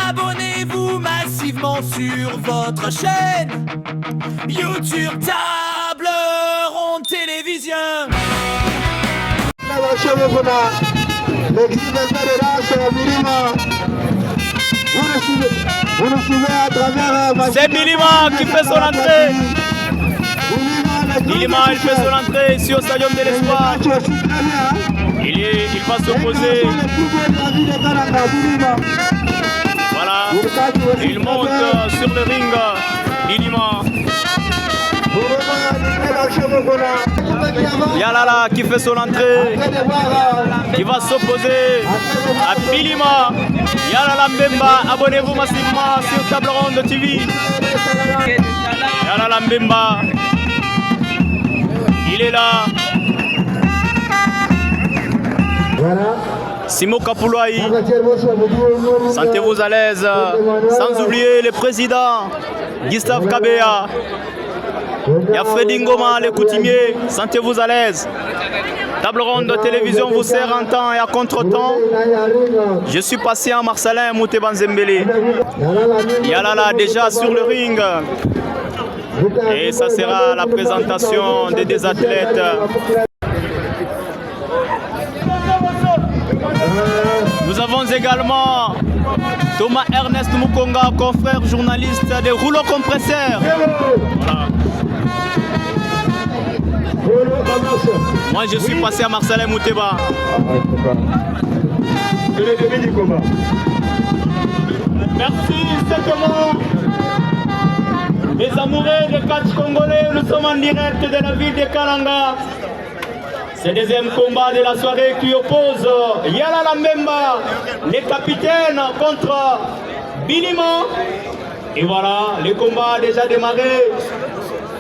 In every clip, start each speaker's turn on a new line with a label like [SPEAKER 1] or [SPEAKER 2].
[SPEAKER 1] Abonnez-vous massivement sur votre chaîne YouTube Table Ronde Télévision.
[SPEAKER 2] C'est Bilima qui fait son entrée. Bilima, il fait son entrée ici au Stadium de l'Espoir. Il va s'opposer. Voilà, il monte sur le ring. Bilima. Yalala qui fait son entrée, qui va s'opposer à Bilima. Yalala Mbemba, abonnez-vous massivement sur Table Ronde TV. Yalala Mbemba, il est là. Simo Kapouloaï, sentez-vous à l'aise. Sans oublier le président Gustave Kabea. Il y a Freddy Ngoma, les coutumiers, sentez-vous à l'aise. Table Ronde de télévision vous sert en temps et à contre-temps. Je suis patient, Marcelin Moutéban Zembele. Yalala déjà sur le ring. Et ça sera la présentation des deux athlètes. Nous avons également Thomas Ernest Mukonga, confrère journaliste des rouleaux compresseurs. Voilà. Moi je suis passé à Marcelin Mouteba. Merci secrètement. Les amoureux de catch congolais, nous sommes en direct de la ville de Kalanga. C'est le deuxième combat de la soirée qui oppose Yalala Mbemba, les capitaines, contre Bilima. Et voilà, le combat a déjà démarré.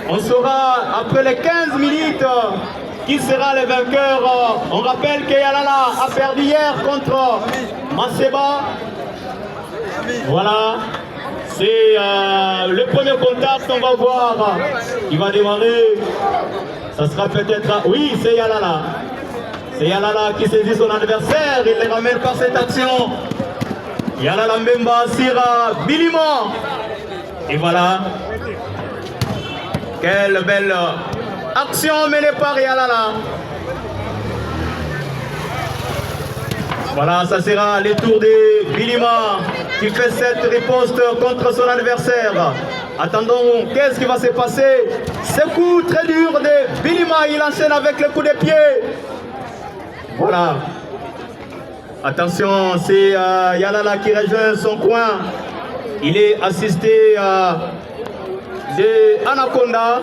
[SPEAKER 2] On saura après les 15 minutes qui sera le vainqueur. On rappelle que Yalala a perdu hier contre Maseba. Voilà, c'est le premier contact, on va voir. Il va démarrer. Ça sera peut-être... Oui, c'est Yalala. C'est Yalala qui saisit son adversaire. Il le ramène par cette action. Yalala Mbemba Sira Bilima. Et voilà. Quelle belle action menée par Yalala. Voilà, ça sera le tour de Bilima qui fait cette riposte contre son adversaire. Attendons, qu'est-ce qui va se passer? Ce coup très dur de Bilima, il enchaîne avec le coup de pied. Voilà. Attention, c'est Yalala qui rejoint son coin. Il est assisté de Anaconda.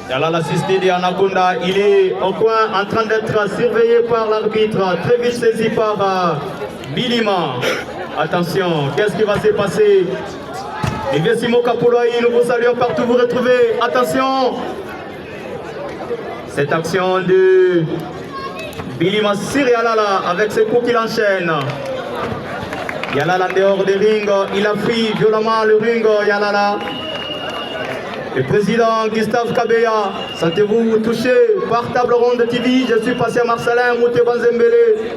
[SPEAKER 2] Yalala assisté de Anaconda. Il est au coin en train d'être surveillé par l'arbitre. Très vite saisi par Bilima. Attention, qu'est-ce qui va se passer? Et bien Simo Kapouloaï, nous vous saluons partout vous retrouvez. Attention, cette action de Bilima sur Yalala avec ses coups qu'il enchaîne. Yalala en dehors des rings, il a fui violemment le ring, Yalala. Le président Gustave Kabea, sentez-vous touché par Table Ronde TV. Je suis passé à Marcelin Moutéban Zembele.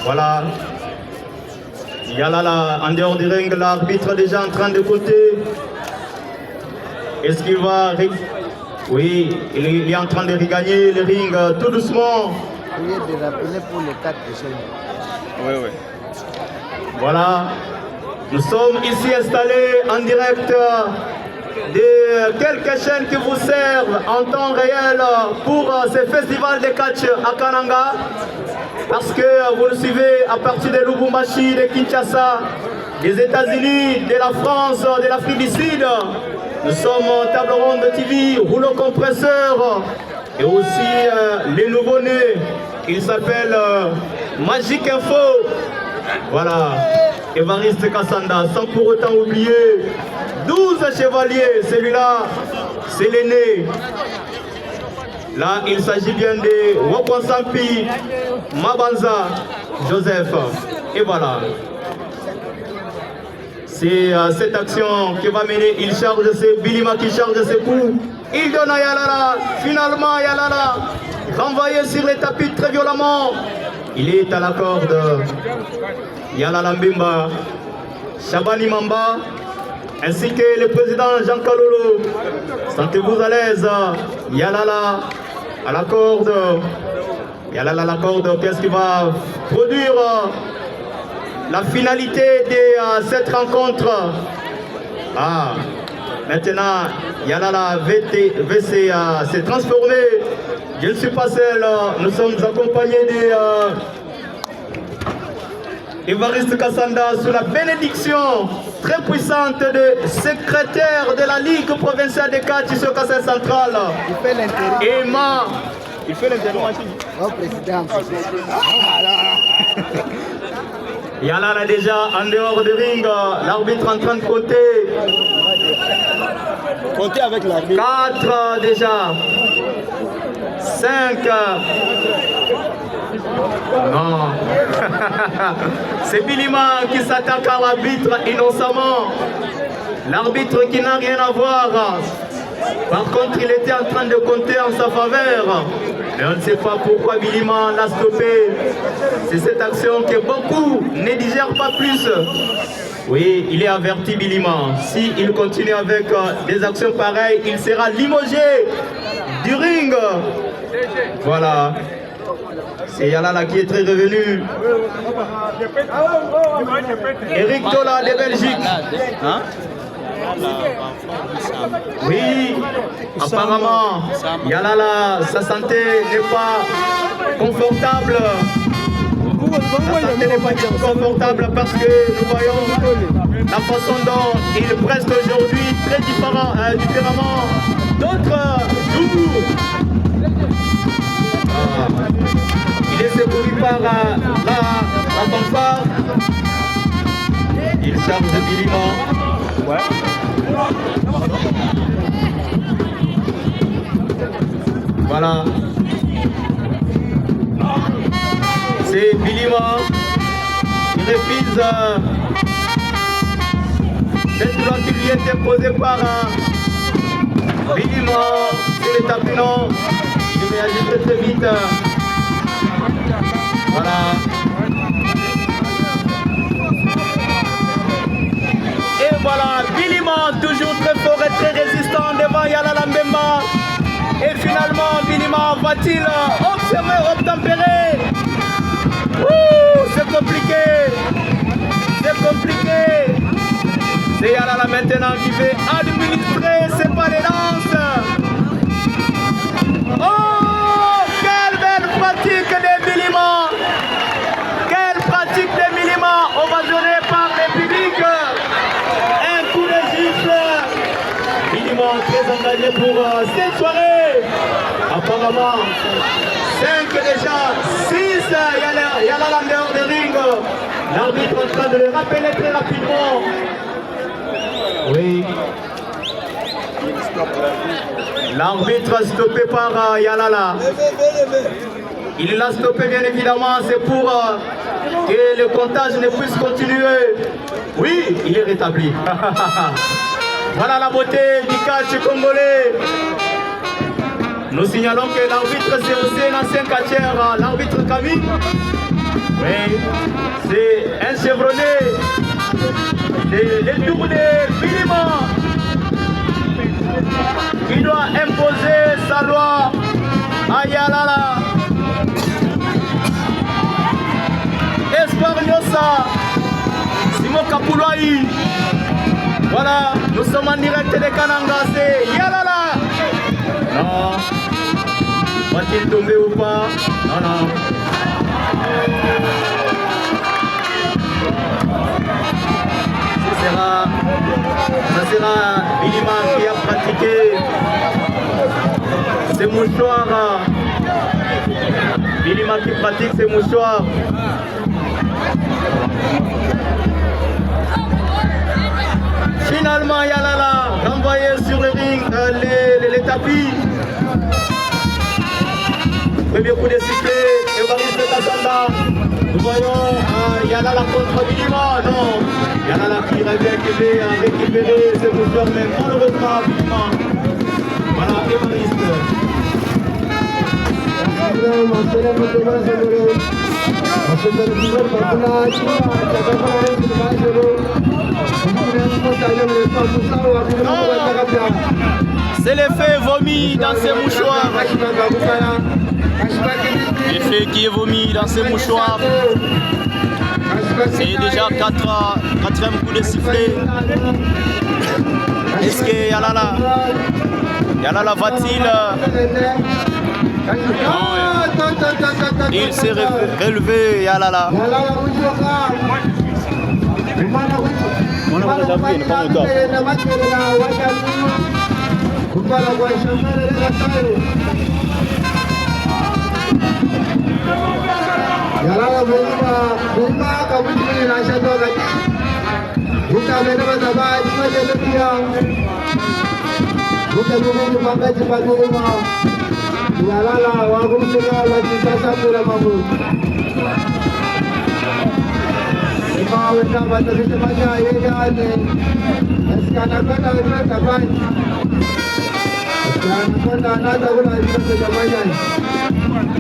[SPEAKER 2] Voilà. Yalala en dehors du ring, l'arbitre déjà en train de compter. Est-ce qu'il va... Oui, il est en train de regagner le ring tout doucement.
[SPEAKER 3] De rappeler pour les 4 chaînes.
[SPEAKER 2] Oui, oui. Voilà. Nous sommes ici installés en direct de quelques chaînes qui vous servent en temps réel pour ce festival de catch à Kananga. Parce que vous nous suivez à partir de Lubumbashi, de Kinshasa, des États-Unis, de la France, de l'Afrique du Sud. Nous sommes Table Ronde TV, rouleau compresseur et aussi les nouveaux-nés. Il s'appelle Magic Info. Voilà, Évariste Kassanda, sans pour autant oublier 12 chevaliers. Celui-là, c'est l'aîné. Là, il s'agit bien de Wakwansampi Mabanza Joseph. Et voilà. C'est cette action qui va mener. Il charge ses Bilima qui charge ses coups. Il donne à Yalala. Finalement, Yalala renvoyé sur les tapis très violemment. Il est à la corde. Yalala Mbimba, Shabani Mamba, ainsi que le président Jean Kalolo. Sentez-vous à l'aise. Yalala à la corde. Yalala à la corde. Qu'est-ce qui va produire la finalité de cette rencontre? Ah, maintenant, Yalala VC s'est transformé. Je ne suis pas seul. Nous sommes accompagnés de Évariste Kassanda sous la bénédiction très puissante de secrétaire de la Ligue provinciale des Katisso Kassai Central.
[SPEAKER 3] Il fait l'intérim.
[SPEAKER 2] Emma. Il fait l'intérim.
[SPEAKER 3] Oh, président.
[SPEAKER 2] Yalala déjà en dehors du ring. L'arbitre en train de compter.
[SPEAKER 3] Comptez avec l'arbitre.
[SPEAKER 2] 4 déjà. 5. Non. C'est Bilima qui s'attaque à l'arbitre innocemment. L'arbitre qui n'a rien à voir. Par contre, il était en train de compter en sa faveur. Mais on ne sait pas pourquoi Bilima l'a stoppé. C'est cette action que beaucoup ne digèrent pas plus. Oui, il est averti Bilima. S'il continue avec des actions pareilles, il sera limogé du ring. Voilà. C'est Yalala qui est très revenu. Eric Tola de Belgique. Hein? Oui, apparemment, Yalala, sa santé n'est pas confortable. Sa santé n'est pas confortable parce que nous voyons la façon dont il preste aujourd'hui très différemment d'autres jours. Il est secouru par la fanfare. Il charge de Bilima. Ouais. Voilà. C'est Bilima qui refuse cette loi qui lui est imposée par Bilima sur les tapis-non. Il réagit très très vite. Voilà. Et voilà, Bilima toujours très fort et très résistant devant Yalala Mbemba. Et finalement, Bilima va-t-il observer, obtempérer? C'est compliqué. C'est compliqué. C'est Yalala maintenant qui fait administrer ses pas de danse. Oh, quelle belle pratique de Bilima! Quelle pratique de Bilima ovationné par le public! Un coup de gifle! Bilima très engagé pour cette soirée! Apparemment, 5 déjà, 6 Yalala en dehors de ring. L'arbitre en train de le rappeler très rapidement. Oui. L'arbitre stoppé par Yalala. Il l'a stoppé bien évidemment, c'est pour que le comptage ne puisse continuer. Oui, il est rétabli. Voilà la beauté du catch congolais. Nous signalons que l'arbitre c'est aussi un ancien catcheur, l'arbitre Camille. Oui, c'est un chevronné. C'est le tour de Bilima qui doit imposer sa loi à Yalala. Espoir Nyosa, Simon Kapouloaï. Voilà, nous sommes en direct de Kananga, c'est Yalala. Non, va-t-il tomber ou pas? Non, non. Ça sera Bilima qui a pratiqué ces mouchoirs. Bilima qui pratique ces mouchoirs. Finalement, Yalala renvoyé sur le ring, les tapis. Premier coup de sifflet, Évariste Kassanda. Nous voyons Yalala contre Bilima. Non, Yalala qui revient, qui veut récupérer ses mouchoirs, mais malheureusement, Bilima. Voilà, Évariste.
[SPEAKER 1] C'est l'effet vomi dans ces mouchoirs. L'effet qui est vomi dans ces mouchoirs. C'est déjà 4e coup de sifflet. Est-ce que Yalala va-t-il? Il s'est relevé, Yalala.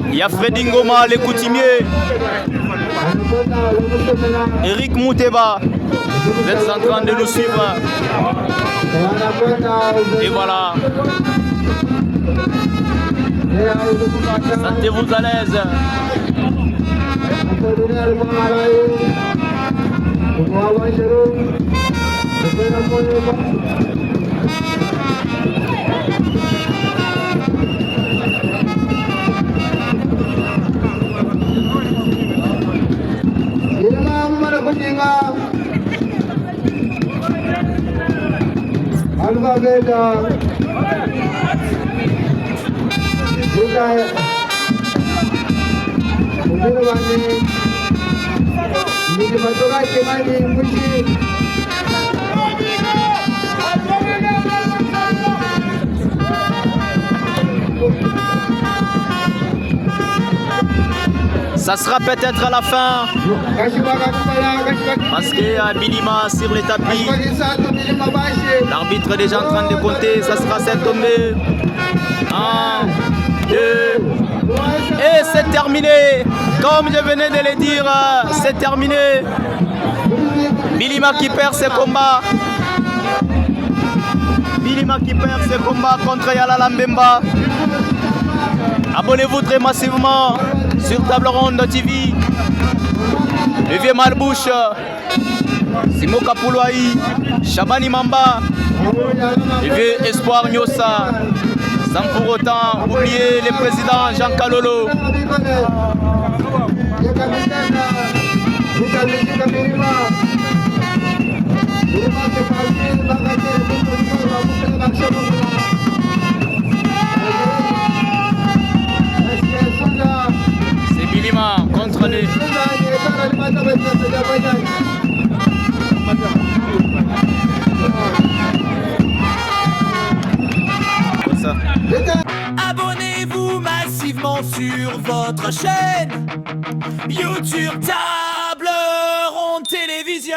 [SPEAKER 1] Il y a Freddy Ngoma, les coutumiers. Eric Mouteba, vous êtes en train de nous suivre. Et voilà. Sentez-vous à l'aise. Ça sera peut-être à la fin. Parce qu'il y a Bilima sur les tapis. L'arbitre est déjà en train de compter. Ça sera cette tombée. 1, 2. Et c'est terminé. Comme je venais de le dire, c'est terminé. Bilima qui perd ses combats. Bilima qui perd ses combats contre Yalala Mbemba. Abonnez-vous très massivement sur Table Ronde TV. Le vieux Malbouche, Simo Kapouloaï, Chabani Mamba, le vieux Espoir Nyosa, sans pour autant oublier le président Jean Kalolo. C'est Bilima contre les... Abonnez-vous massivement sur votre chaîne YouTube Table Ronde Télévision.